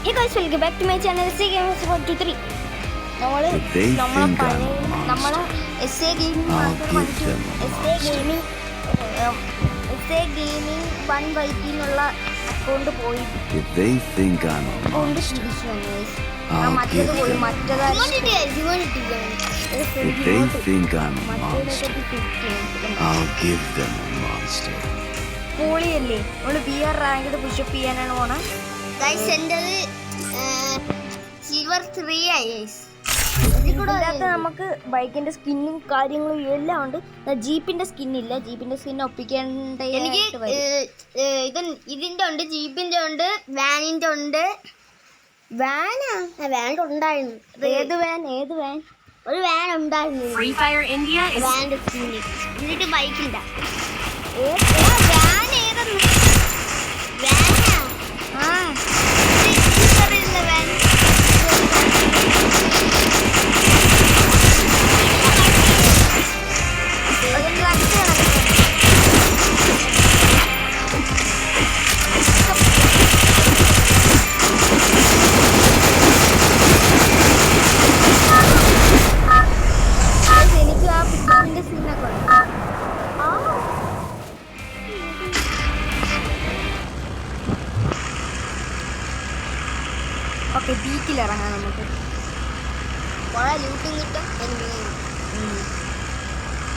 Hey guys, welcome back to my channel SA Gamers 123. നമ്മളെ SA Gaming Gaming 1YT എന്നുള്ള account പോയി മറ്റേത് പോയി പോളിയല്ലേ നമ്മള് BR റാങ്ക് പുഷപ്പ് ചെയ്യാനാണ് പോണേ. സിൽവർ 3 ആയി. ഇതിനകത്ത് നമുക്ക് ബൈക്കിന്റെ സ്കിന്നും കാര്യങ്ങളും എല്ലാം ഉണ്ട്. ജീപ്പിന്റെ സ്കിന്നില്ല, ജീപ്പിന്റെ സ്കിൻ ഒപ്പിക്കേണ്ട. എനിക്ക് ഇതിന്റെ ഉണ്ട്, ജീപ്പിന്റെ ഉണ്ട്, വാനിന്റെ ഉണ്ട്. വാൻ ഉണ്ടായിരുന്നു. ഏത് വാൻ? ഒരു വാൻ ഉണ്ടായിരുന്നു. Free Fire India is വാനിന്റെ സ്കിന്ന്. എന്നിട്ട് ബൈക്കില്ല. എനിക്ക് ആ പിക്കിന്റെ സീനൊക്കെ ഓക്കെ. ബീച്ചിലിറങ്ങാം നമുക്ക്. കുറെ ലൂട്ടും കിട്ടും.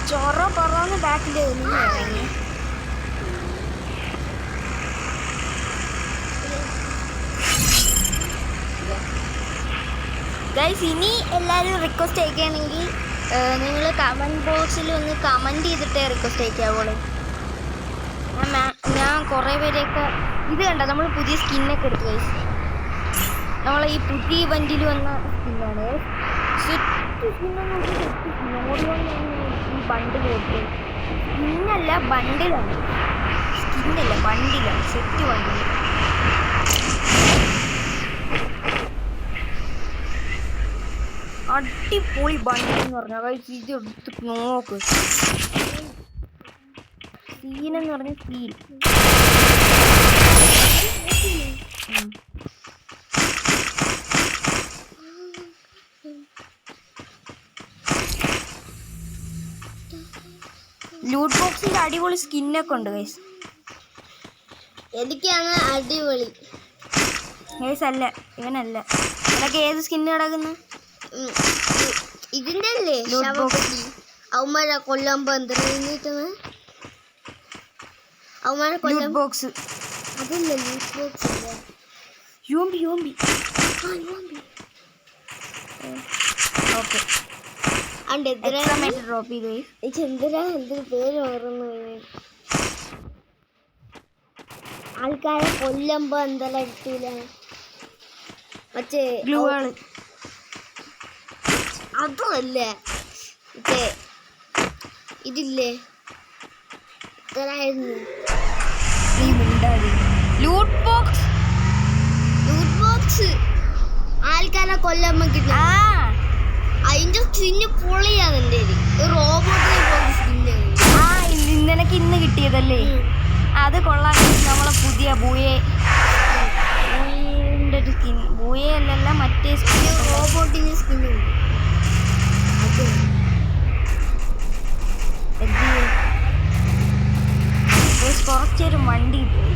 ചൊറ പറന്ന് ബാക്കിൻ്റെ ഇറങ്ങി. ഗൈസ്, ഇനി എല്ലാവരും റിക്വസ്റ്റ് അയക്കുകയാണെങ്കിൽ നിങ്ങൾ കമൻറ്റ് ബോക്സിൽ ഒന്ന് കമൻറ്റ് ചെയ്തിട്ടേ റിക്വസ്റ്റ് അയക്കാവുള്ളൂ. ഞാൻ കുറേ പേരെയൊക്കെ ഇത് കണ്ട നമ്മൾ പുതിയ സ്കിന്നൊക്കെ എടുത്തു. ഗൈസ്, നമ്മളെ ഈ പുതിയ ഇവൻറ്റിൽ വന്ന സ്കിന്നാണ്. സെറ്റ് സ്കിന്നൊന്നും ഈ ബണ്ടിൽ കൊടുത്തു. സ്കിന്നല്ല, ബണ്ടിലാണ്. സ്കിന്നല്ല, ബണ്ടിലാണ്. സെറ്റ് ബണ്ടിൽ. അടിപൊളി ബണ്ടിൽ എന്ന് പറഞ്ഞാൽ ഇത് എടുത്ത് നോക്ക്. സീനെന്ന് പറഞ്ഞ സീൻ. ലൂട്ട് ബോക്സിൽ അടിപൊളി സ്കിന്നൊക്കെ ഉണ്ട് ഗൈസ്. എനിക്കാണ് അടിപൊളി. ഗൈസ് അല്ല, ഇവനല്ല. ഇവനൊക്കെ ഏത് സ്കിന്ന് കിടക്കുന്നു? ഇതിന്റെ അല്ലേ അവന്മാരെ കൊല്ലുമ്പോ അവന്മാരെ കൊല്ലം ബോക്സ്. അതല്ല ലൂട്ട് ബോക്സ് അല്ല, യോംബി. ഓക്കെ, ഡ്രോപ്പ് ചെയ്ത് എന്തൊരു പേര് ഓർമ്മ. ആൾക്കാരെ കൊല്ലുമ്പോ എന്തെല്ലാം എടുത്തില്ല മറ്റേ ഗ്ലൂ ആണ്. അതുമല്ലേ മറ്റേ ഇതില്ലേ ഇതായിരുന്നു ലൂട്ട് ബോക്സ്. ആൾക്കാരെ കൊല്ലുമ്പോ കിട്ടും. അതിന്റെ സ്കിന്ന് പൊളിയാണ്. എൻ്റെ റോബോട്ടിനെ നിനക്ക് ഇന്ന് കിട്ടിയതല്ലേ? അത് കൊള്ളാൻ. നമ്മളെ പുതിയ ബൂയേന്റെ ഒരു സ്കിൻ. ബൂയെ അല്ലല്ല, മറ്റേ റോബോട്ടിന്റെ സ്കിന്ന്. കുറച്ചൊരു വണ്ടി പോയി.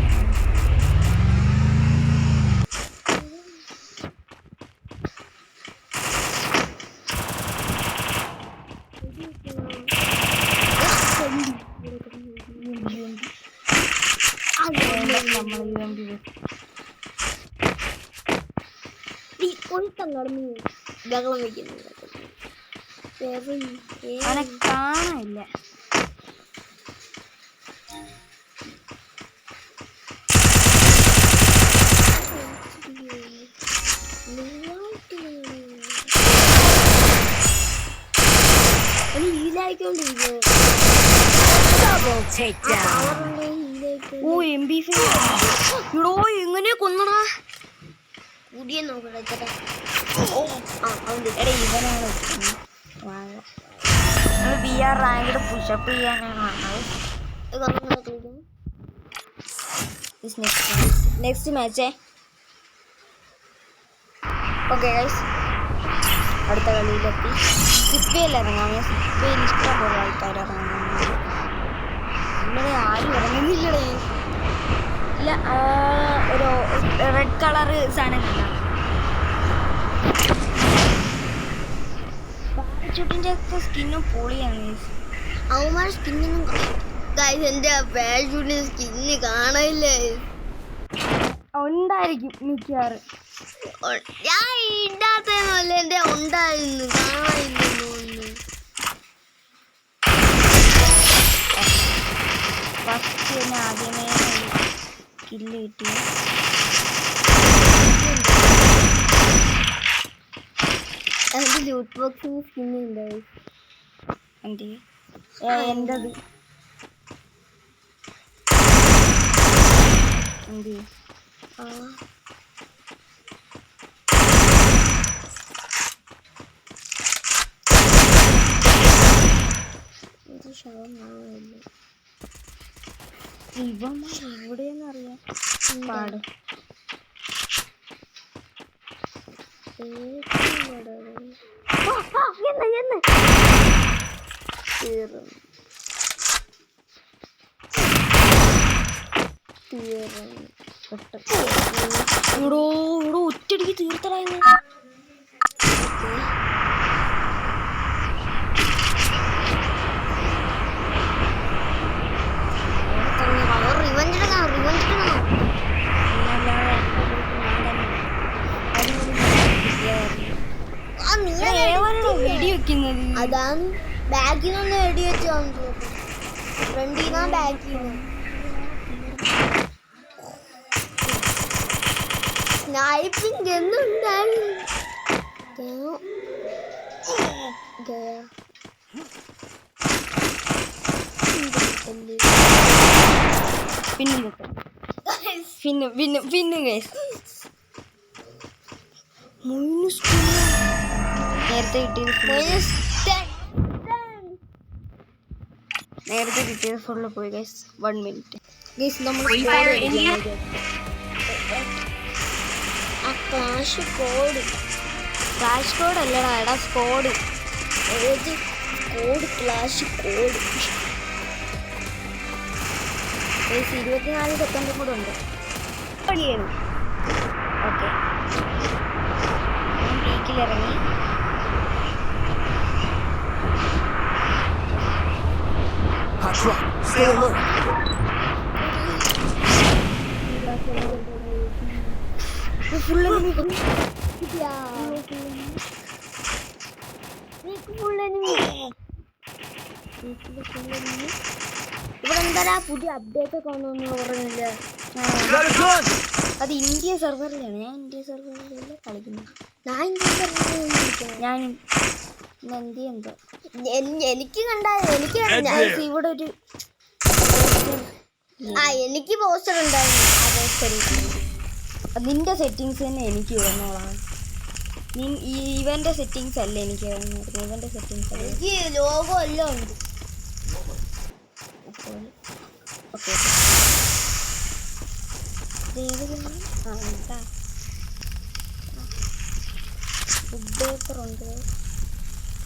ബഹളം വയ്ക്കുന്നു. അവനെ കാണാനില്ല. എങ്ങനെയാ കൊന്നടാ? പുതിയ നോക്കട്ടെ. ഇവനാണ് BR റാങ്ക് പുഷപ്പ് ചെയ്യാനാണ്. നെക്സ്റ്റ് മാച്ചേ ഓക്കെ ഗൈസ്, അടുത്ത കളിയിലെത്തി. സിപ്പയിൽ ഇറങ്ങാം. സിപ്പയിൽ ഇഷ്ടം പോലെ ആൾക്കാർ ഇറങ്ങുന്നുണ്ട്. ഇവിടെ ആരും ഇറങ്ങുന്നില്ലടേ. ഇല്ല, ഒരു റെഡ് കളറ് സാധനം പാരച്യൂട്ടിൻ്റെ ഒക്കെ സ്കിന്നും പൊളിയാണ്. അവന്മാരുടെ സ്കിന്നൊന്നും ഗൈസ്, എൻ്റെ പാരച്യൂട്ടിൻ്റെ സ്കിന്ന് കാണാനില്ലേ? ഉണ്ടായിരിക്കും മിക്കവാറും. ഞാൻ ഇണ്ടാത്തല്ല, എൻ്റെ ഉണ്ടായിരുന്നു, കാണാനില്ലെന്ന് തോന്നുന്നു. ഫസ്റ്റ് തന്നെ ആദ്യമേ കില്ല് കിട്ടി. അതിൻ്റെ ലൂട്ട് ബോക്സിന് സ്കിന്നുണ്ടായി. എൻ്റെ എൻ്റെത് എന്ത് ഇവന്മാർ എവിടെയെന്നറിയാം പാട്. ഇവിടെ ഒറ്റടിക്ക് തീർത്തടായിരുന്നു. വെടി വെക്കുന്നത് അതാണ് ബാഗിൽ നിന്ന് വെടി വെച്ചാന്ന് തോന്നുന്നു. ഫ്രണ്ടിൽ നിന്നാ ബാഗിൽ നിന്ന്. സ്നൈപ്പിംഗ് എന്നുണ്ടായിരുന്നു. പിന്നെ നേരത്തെ കിട്ടിയത് ഫുള്ള് പോയി ഗൈസ്. 1 minute guys. നമ്മൾ ക്ലാഷ് കോഡ് അല്ലടാ, എടാ സ്കോഡ്. ഏത് കോഡ്? Clash code. 24 സെക്കൻഡും കൂടെ ഉണ്ട്. ഓക്കെ, പീക്കിലിറങ്ങി. ഇവിടെ എന്താ പുതിയ അപ്ഡേറ്റ് ഒക്കെ വന്നു പറഞ്ഞില്ല. അത് ഇന്ത്യ സെർവറിലാണ്. ഞാൻ ഇന്ത്യ സെർവറിലല്ല കളിക്കുന്നത്. ഞാനും എന്തോ എനിക്ക് കണ്ടായിരുന്നു. എനിക്ക് ഇവിടെ ഒരു എനിക്ക് പോസ്റ്റർ ഉണ്ടായിരുന്നു. ആ പോസ്റ്റർ നിന്റെ സെറ്റിങ്സ് തന്നെ എനിക്ക് വന്നോളാം. ഇവന്റെ സെറ്റിങ്സ് അല്ല എനിക്ക് വരുന്നത്. ഇവന്റെ സെറ്റിങ്സ് അല്ല. എനിക്ക് ലോഗോ എല്ലാം ഉണ്ട്. ഓക്കെ, ഫുഡ് പേപ്പർ ഉണ്ട്.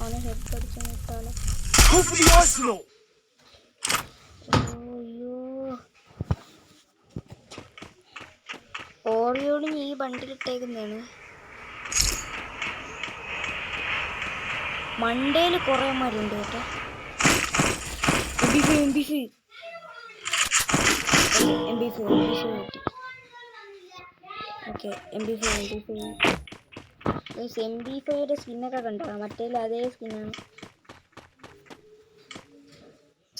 അവനെ ഹെഡ് അടിച്ച് നോക്കാലോ. അയ്യോ, ഓറിയോട് ഈ ബണ്ടിലിട്ടേക്കുന്നതാണ്. മണ്ടയിൽ കുറേ മാരുണ്ട് കേട്ടോ. MP5 okay. MP5യുടെ സ്കിന്നൊക്കെ കണ്ടോ? മറ്റേതിൽ അതേ സ്കിന്നാണ്.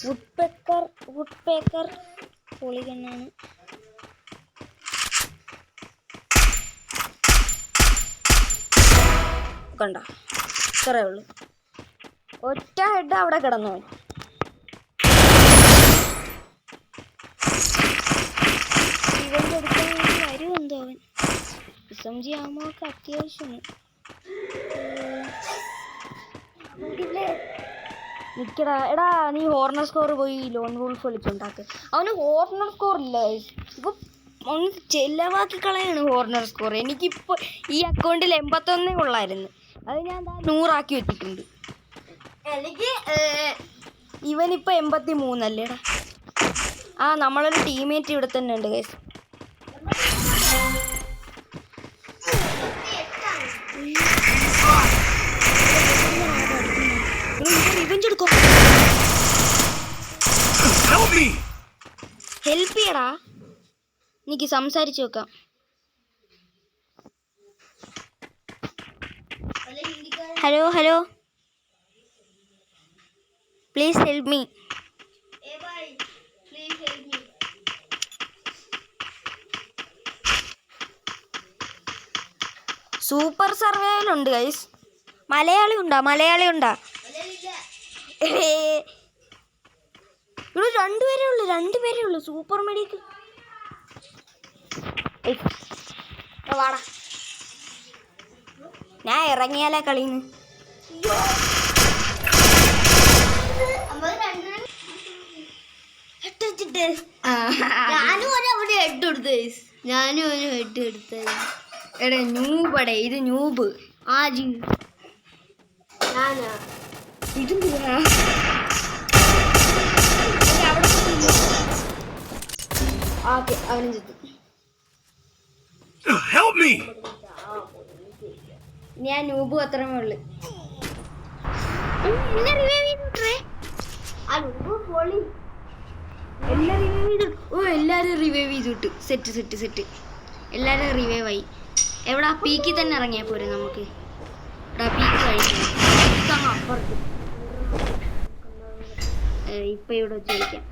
വുഡ് പേക്കർ പൊളികണ്ണാണ്. കണ്ടോ? ഇത്രയേ ഉള്ളൂ. ഒറ്റ ഹെഡ് അവിടെ കിടന്നു. ഇവന്റെ അടുക്കാൻ വേണ്ടി വരും എന്തോ അവൻ. SMG ആകുമ്പോൾ ഒക്കെ അത്യാവശ്യമാണ്. നിക്കടാ, എടാ നീ ഹോർണർ സ്കോർ പോയി ലോൺ വൂൾഫ് കളിച്ചുണ്ടാക്ക്. അവന് ഹോർണർ സ്കോർ ഇല്ല. ഇപ്പൊ അങ്ങ് ചെലവാക്കി കളയാണ് കോർണർ സ്കോർ. എനിക്കിപ്പോൾ ഈ അക്കൗണ്ടിൽ 81 ഉള്ളായിരുന്നു, അത് ഞാൻ 100 ആക്കി വെച്ചിട്ടുണ്ട്. എനിക്ക് ഇവനിപ്പോൾ 83 അല്ലേടാ. ആ നമ്മളൊരു ടീമേറ്റ് ഇവിടെ തന്നെ ഉണ്ട് ഗൈസ്. ഹെൽപ്പ് ചെയ്യടാ, എനിക്ക് സംസാരിച്ചു നോക്കാം. Hello hello, please help me. Super survival ഉണ്ട് ഗൈസ്. മലയാളി ഉണ്ടാ? ഇവിടെ രണ്ടുപേരേ ഉള്ളൂ സൂപ്പർ മെഡിക്ക്. വാടാ, ഞാൻ ഇറങ്ങിയാലേ കളിന്ന്. ഞാനും ഒരു ഹെഡ് എടുത്തു. എടേ ന്യൂബടേ, ഇത് ന്യൂബ്. ആജി ഞാനാ ഇത് അവനും ചുറ്റും. ഞാൻ ന്യൂബ് അത്രമേ ഉള്ളു. എല്ലാരും റിവൈവ് ചെയ്തിട്ട് സെറ്റ് എല്ലാരും റിവൈവ് ആയി. എവിടാ? പീക്കിൽ തന്നെ ഇറങ്ങിയാൽ പോരെ നമുക്ക്. പീക്ക് കഴിഞ്ഞു അപ്പുറത്ത്. ഇപ്പൊ ഇവിടെ ചോദിക്കാം.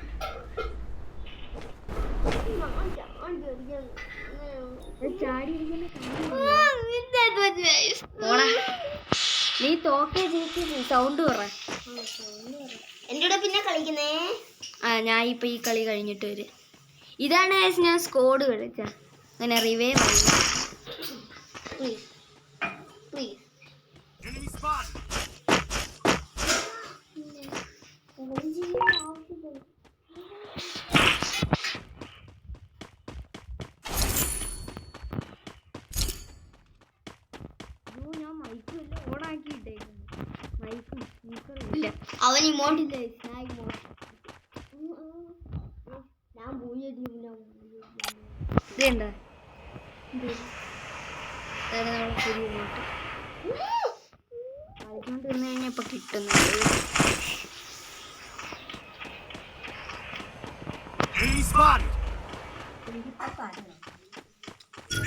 നീ തോക്കേ ജയിച്ചു, സൗണ്ട് പറ. എൻ്റെ കൂടെ പിന്നെ കളിക്കുന്നേ. ഞാൻ ഇപ്പൊ ഈ കളി കഴിഞ്ഞിട്ട് വരും. ഇതാണ് ഞാൻ സ്കോഡ് കളിച്ച അങ്ങനെ റിവൈവ് ആയി. അവൻ ഇമോട്ടില്ലേ? ഞാൻ ഇതെന്താ പുതിയ ഇമോട്ട് കളിച്ചോണ്ട് വന്നു കഴിഞ്ഞാൽ ഇപ്പൊ കിട്ടുന്നുണ്ട്.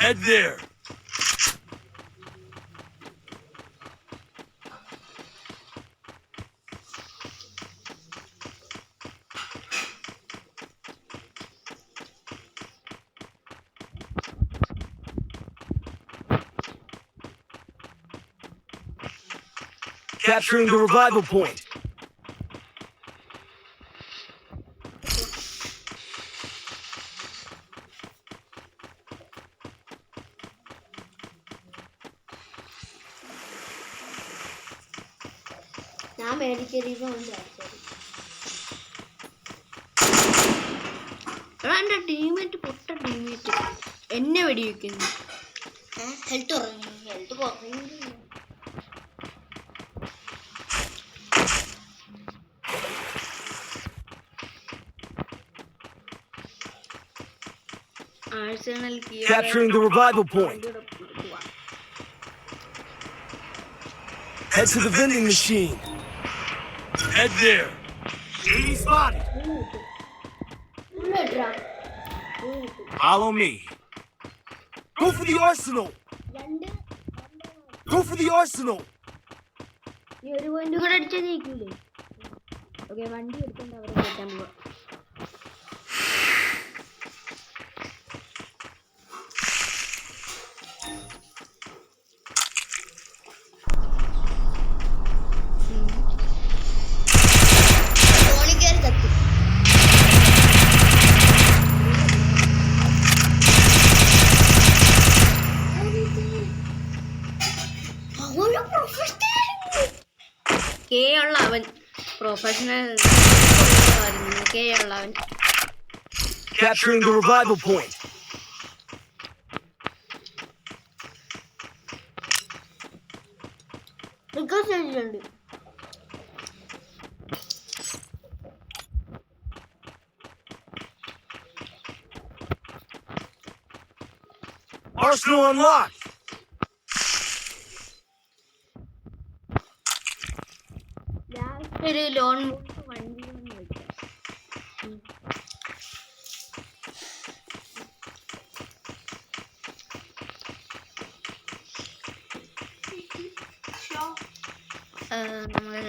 Head there. Capturing the revival point. ഞാൻ മേടിക്കരുത്. എന്റെ ടീമേറ്റ് പൊട്ട ടീമേറ്റ് എന്നെ വെടിവെക്കുന്നു. ഹെൽത്ത് കുറഞ്ഞു. Capturing the revival point. Head to the vending machine. Head there. Enemy spotted. Follow me. Go for the arsenal. Go for the arsenal. നീ ഒരു point കൂടെ അടിച്ചാൽ ജയിക്കൂലേ? Okay, വണ്ടി എടുത്തോണ്ട് അവരെ കയറ്റാൻ പോവാ. കെ ഉള്ള അവൻ പ്രൊഫഷണൽ കെ ഉള്ള അവൻ. Capturing the revival point. Request ചെയ്തിട്ടുണ്ട്. Arsenal unlocked. ഒരു ലോൺ വണ്ടി വന്ന് വെക്കാം. നമ്മള്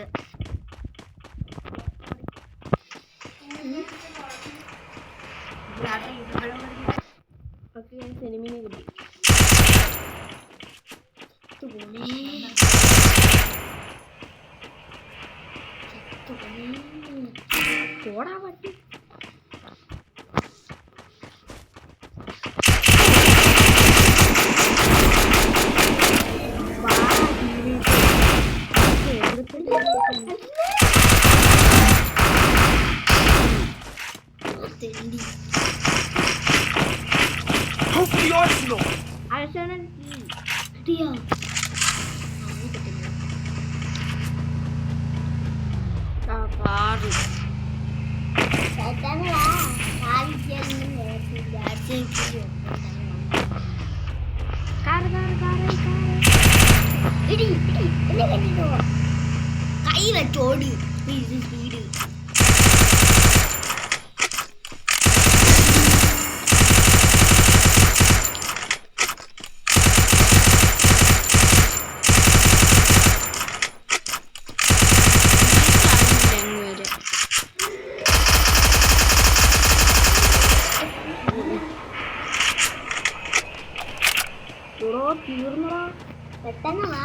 സിനിമയെ കിട്ടി പോടാ പറ്റി. Go for the Arsenal. കൈ വെച്ചോടി സ്പീഡ്. പെട്ടെന്ന് വാ.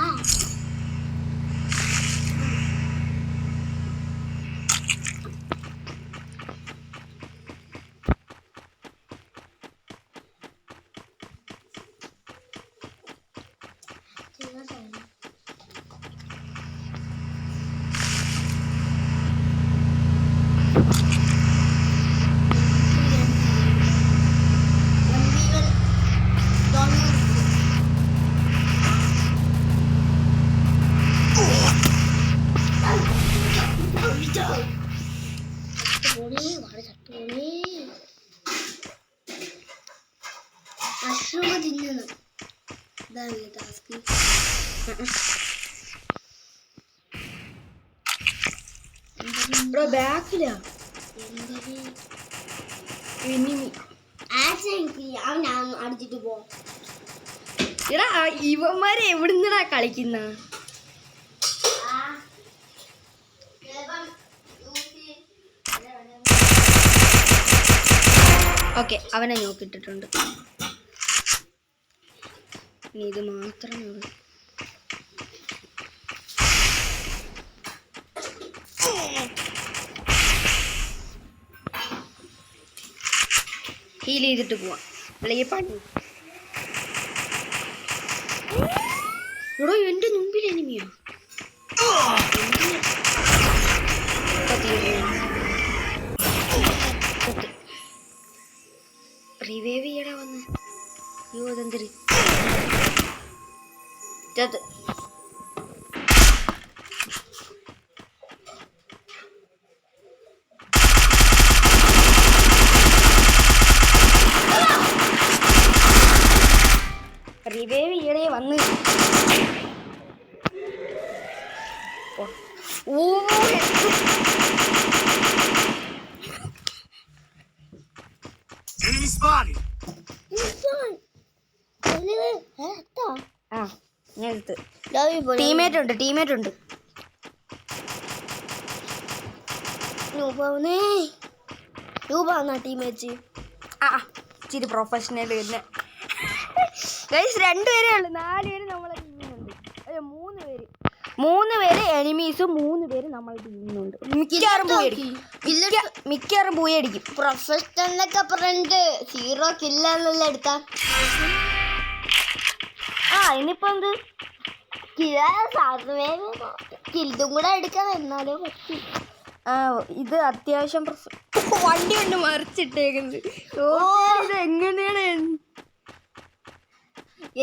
മഷ്റൂം തിന്നണം. ഇതാണല്ലേ ടാസ്ക്. ബാക്കിലാ അവൻ അടിച്ചിട്ട് പോ. എടാ ഇവന്മാരെ എവിടുന്നടാ കളിക്കുന്ന? ഓക്കെ, അവനെ നോക്കിയിട്ടിട്ടുണ്ട്. ഇനി ഇത് മാത്രമേ ഉള്ളൂ. ഹീൽ ചെയ്തിട്ട് പോവാം. അല്ലെങ്കിൽ പണി. എടോ എന്റെ മുമ്പിൽ എനിമിയാ. റിവൈവ് ചെയ്യടാ വന്ന്. അയ്യോ അതെന്തര് ചത്ത്. റിവൈവ് ചെയ്യടേ വന്ന്. ഓ Enemy spotted. ആ ഞാൻ എടുത്ത്. ടീമേറ്റ് ഉണ്ട് ടീമേറ്റ്. ആ ഇച്ചിരി പ്രൊഫഷണൽ തന്നെ. ഗൈസ് 2 പേരേ ഉള്ളു. 4 പേര് നമ്മളെ ടീമിനുണ്ട്. അയ്യോ 3 പേര് എനിമീസും 3 പേര് നമ്മളെ ടീമിനുണ്ട്. മിക്കവാറും പോയി അടിക്കും. പ്രൊഫഷണലൊക്കെ പറഞ്ഞിട്ട് 0 കില്ലെല്ലാം എടുത്താ. ആ ഇനിയിപ്പോ എന്ത് കില്ലും കൂടെ എടുക്കാൻ എന്നാലേ പറ്റും. ആ ഇത് അത്യാവശ്യം വണ്ടി കൊണ്ട് മറിച്ചിട്ടേക്കുന്നത്. ഇത് എങ്ങനെയാണ്?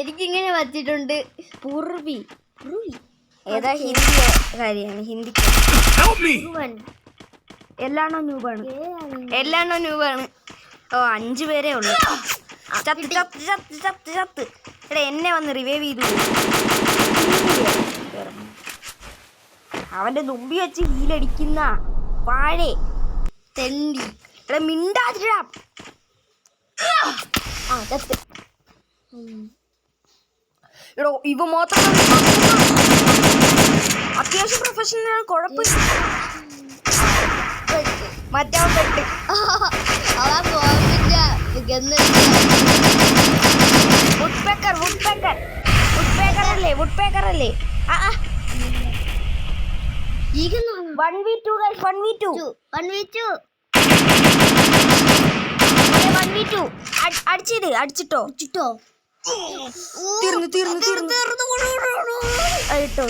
എനിക്കിങ്ങനെ വച്ചിട്ടുണ്ട്. പൂർവി ഏതാ ഹിന്ദി കാര്യമാണ് ഹിന്ദിക്ക് Help me! എല്ലാണോ ന്യൂബാണ് എല്ലാണോ ന്യൂബാണ് ഓ 5 പേരേ ഉള്ളു ചത്ത് ചത്ത് ചത്ത് ചത്ത് ചത്ത് എടാ എന്നെ വന്ന് റിവൈവ് ചെയ്തു അവന്റെ നുമ്പി വെച്ച് ഹീലടിക്കുന്ന വാഴേ തെണ്ടി എടാ മിണ്ടാതിരാ ചത്ത് എടോ ഇവ മാത്രം അത്യാവശ്യം പ്രൊഫഷണൽ കുഴപ്പമില്ല മറ്റേ പെട്ട് വുഡ്പേക്കർ അല്ലേ 1v2 guys 1v2 അടിച്ചിട്ടോ തീർന്നു ഇട്ടോ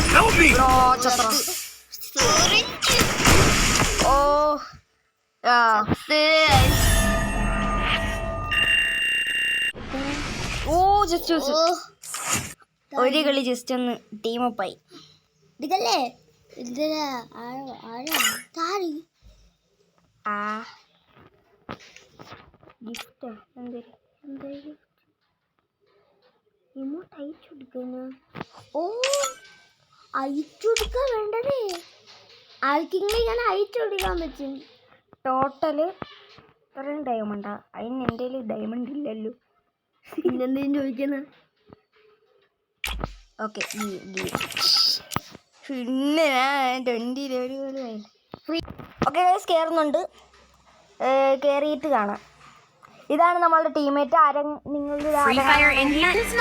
Help me! ഒരു കളി ജസ്റ്റ് ഒന്ന് ടീമപ്പായി ഇതല്ലേ ഗിഫ്റ്റ് ഇമോട്ട് അയച്ചുകൊടുക്കാൻ വേണ്ടതേ ആർക്കെങ്കിലും ഞാൻ അയച്ചുകൊടുക്കാൻ പറ്റും ടോട്ടല് ഇത്രയും ഡയമണ്ടാ അതിന് എൻ്റെ കയ്യിൽ ഡയമണ്ട് ഇല്ലല്ലോ പിന്നെന്തേലും ചോദിക്കുന്നത് ഓക്കെ പിന്നെ ഞാൻ 20 ലെവൽ ഫ്രീ ഓക്കെ ഗൈസ് കയറുന്നുണ്ട് കയറിയിട്ട് കാണാം ഇതാണ് നമ്മളുടെ ടീമേറ്റ് നിങ്ങളുടെ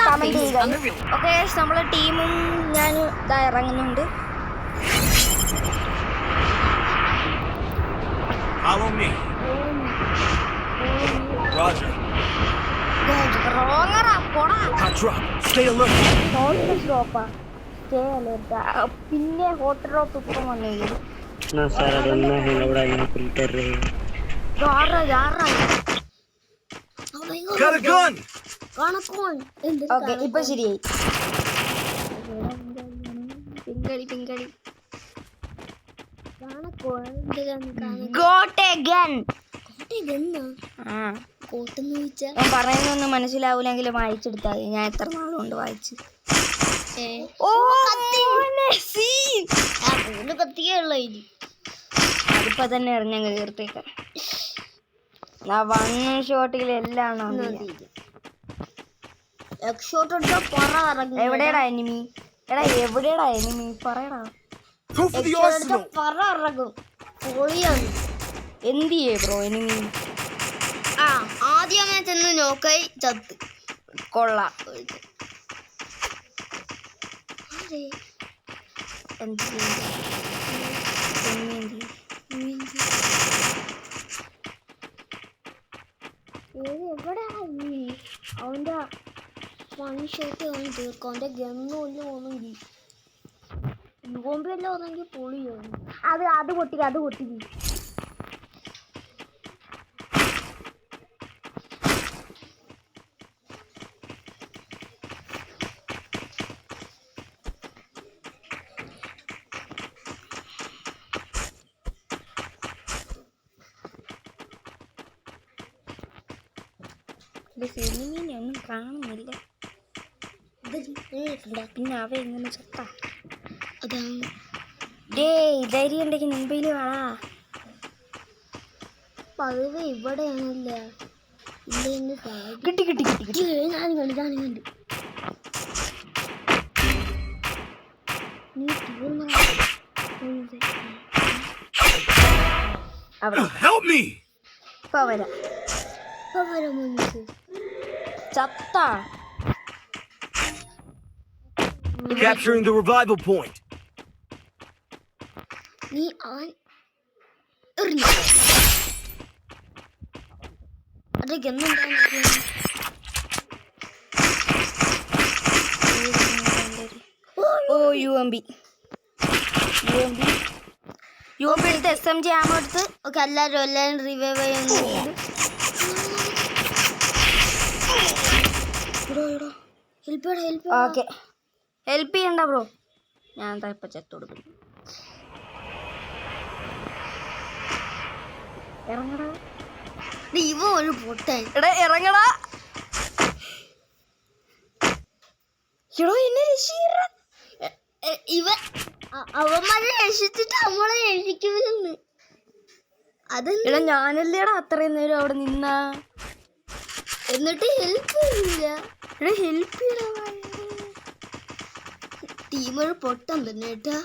കമൻറ്റ് ചെയ്യുക ഓക്കെ ഗൈസ് നമ്മളെ ടീമും ഞാൻ ഇതാ ഇറങ്ങുന്നുണ്ട് Follow me. Roger. റോങ്ങറാ പോടാ Hot drop. Stay alert. Hot ഡ്രോപ്പാ സ്റ്റേ അലേർട്ടാ പിന്നെ ഹോട്ട് ഡ്രോപ്പ് ഇപ്പം വന്നേക്കും ना सारा बनना है लौड़ा यहाँ पर कर रहे हैं Got a gun! ഓക്കെ ഇപ്പൊ ശരിയായി പിങ്കളി Got a gun. ഞാൻ പറയുന്നൊന്നും മനസ്സിലാവൂലെങ്കിലും വായിച്ചെടുത്താൽ മതി ഞാൻ എത്ര നാളുകൊണ്ട് വായിച്ചു അതിപ്പോ തന്നെ എറിഞ്ഞ കീർത്തേക്ക വൺ ഷോട്ടിൽ എല്ലാം എവിടെയാടാ എനിമി എവിടെയാടാ എനിമി പറയടാ Go for the arsenal! എന്ത് ചെയ്യേ ബ്രോ എനിമി ആദ്യം അങ്ങനെ ചെന്ന് നോക്കായി ചത്ത് കൊള്ളാം എന്ത് അവന്റെ മനുഷ്യട്ട് തീർക്കും അവന്റെ ഗണ്ണും ഒന്നെങ്കിൽ ബോംബെല്ലാം ഒന്നെങ്കിൽ പൊളിയോ അത് പൊട്ടിക്ക് സിനിമീനെ ഒന്നും കാണുന്നില്ല പിന്നെ അവ എങ്ങനെ ചത്ത അതാണ് ധൈര്യം ഉണ്ടെങ്കിൽ മുംബൈയിൽ കാണാ പതിവ് ഇവിടെയാണില്ല കിട്ടി ഞാനും കണ്ട് നീ അവിടെ Help me! ഇപ്പൊ വരാം ചത്ത Capturing the revival point. നീ എറിഞ്ഞു അതൊക്കെ ഓ UMB UMP എടുത്ത് SMG ആമോ എടുത്ത്. ഓക്കെ എല്ലാരും റിവൈവ് ചെയ്യുന്നു. ഓക്കെ ഹെൽപ്പ് ചെയ്യണ്ട ബ്രോ. ഞാൻ ഇപ്പം ചെത്ത് കൊടുക്കുന്നു. ഇറങ്ങടാ. ഇവ ഒരു പൊട്ടൻ. എടാ ഇറങ്ങടാ. എടോ എന്നെ രക്ഷിക്കടാ. ഇവ അവന്മാരെ രക്ഷിച്ചിട്ട് നമ്മളെ രക്ഷിക്കുമെന്ന്. എടാ ഞാനല്ലേടാ അത്രയും നേരം അവിടെ നിന്നാ. എന്നിട്ട് ഹെൽപ്പ് ചെയ്യില്ല. എടാ ഹെൽപ്പ് ചെയ്യടാ. ടീം ഒരു പൊട്ടൻ തന്നെ കേട്ടാ.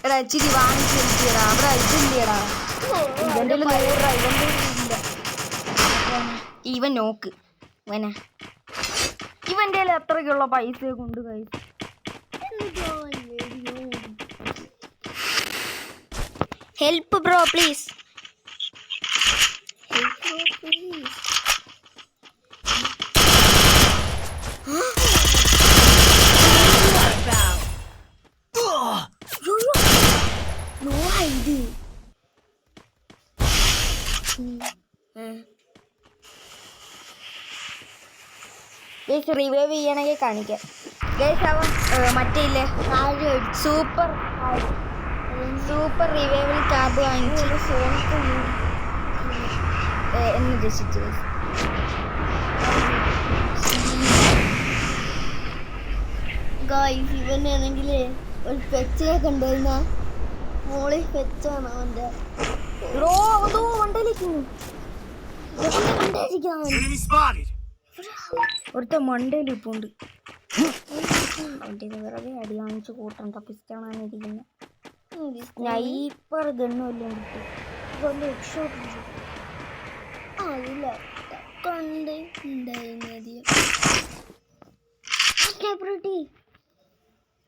എടാ ഇച്ചിരി വാങ്ങിച്ച് ഹെൽപ്പ് ചെയ്യടാ. അവിടെ ഇതില്ലേടാ. ഇവൻ്റെ 100 രൂപ ഇവൻ്റെ ഇല്ല. ഇവൻ നോക്ക് ഇവനാ. ഇവൻ്റെ അത്രയ്ക്കുള്ള പൈസ കൊണ്ട് കഴിച്ചു. Help bro please. റിവൈവ് ചെയ്യണമെങ്കിൽ കാണിക്കാം. മറ്റേ ഇല്ലേ സൂപ്പർ റിവൈവൽ കാർഡ് വാങ്ങിച്ചു എന്ന് രക്ഷിച്ചു. ഇവനാണെങ്കിലേ ഒരു പെച്ചിനെ കണ്ടുവരുന്ന മോളി പെച്ചാണ് അവന്റെ. Enemy spotted. ഒരുത്ത മണ്ടയിൽ ഇപ്പൊ ഉണ്ട്. അവൻ്റെ വെറുതെ അടി വാങ്ങിച്ച് കൂട്ടണ്ട. പിസ്റ്റാണ് ഇരിക്കുന്നത്. സ്നൈപ്പർ ഗണ്ണും എല്ലാം കിട്ടും. അതില്ല കണ്ട് ഉണ്ടായിരുന്നത്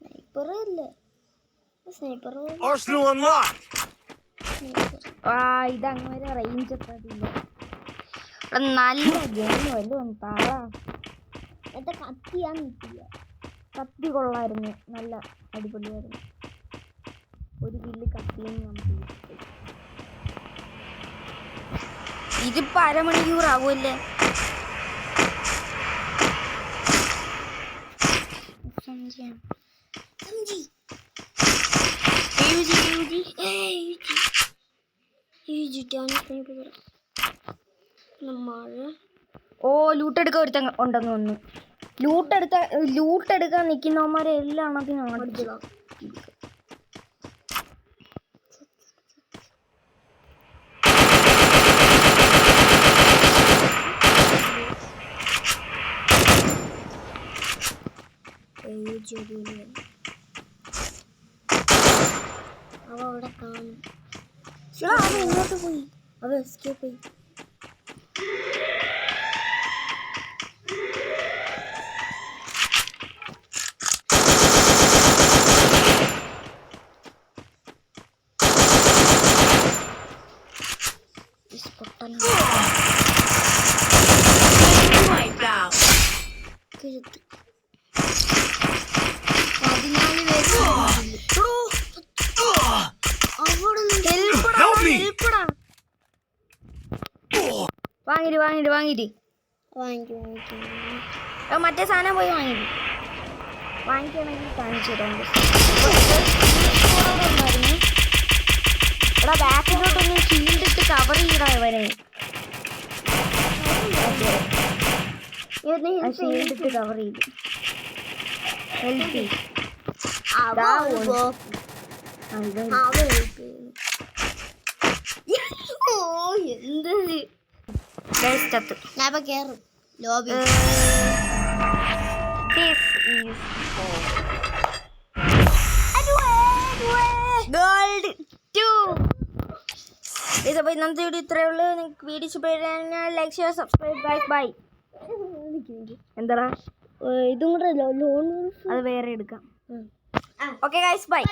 സ്നൈപ്പറല്ലേ സ്നൈപ്പർ. Arsenal unlocked. ഇതങ്ങനെ റേഞ്ച് എത്താതില്ല. നല്ല ഗെയിം വല്ലതും താഴാ. എന്റെ കത്തിയാണ് കിട്ടില്ല. കത്തി കൊള്ളായിരുന്നു. നല്ല അടിപൊളിയായിരുന്നു. ഒരു കില്ല് കത്തിയെന്ന് നമുക്ക് ഇതിപ്പോ അരമണിക്കൂർ ആവുമല്ലേ. ഓ ലൂട്ടെടുക്കാൻ ഒരുത്തൻ ഉണ്ടെന്ന് തോന്നുന്നു. ലൂട്ടെടുക്കാൻ നിൽക്കുന്നവന്മാരെ എല്ലാം അതിനാണ് അടിച്ചതാ. അവ അവിടെ കാണും. അവൻ എങ്ങോട്ട് പോയി? അവൻ എസ്കേപ്പ് പോയി. വാങ്ങിട്ട് മറ്റേ സാധനം പോയി വാങ്ങിക്കണമെങ്കിൽ കാണിച്ചു തരാം. എടാ ബാക്കിലോട്ടൊന്നും ഷീൽഡിട്ട് കവർ ചെയ്യടാ ഇവനെ. ഷീൽഡിട്ട് കവർ ചെയ്തു ഹെൽപ്പ് ചെയ്തു. ഞാൻ കേറും ലോബി. ഗോൾഡ് 2. ഇന്നത്തെ വീഡിയോ ഇത്രയേ ഉള്ളൂ. നിങ്ങൾക്ക് വീഡിയോ ഇഷ്ടപ്പെട്ടാൽ ലൈക്ക് ഷെയർ സബ്സ്ക്രൈബ്. ബൈ. എന്താടാ ഇതും കൂടെ ലോൺ അത് വേറെ എടുക്കാം. Okay guys bye.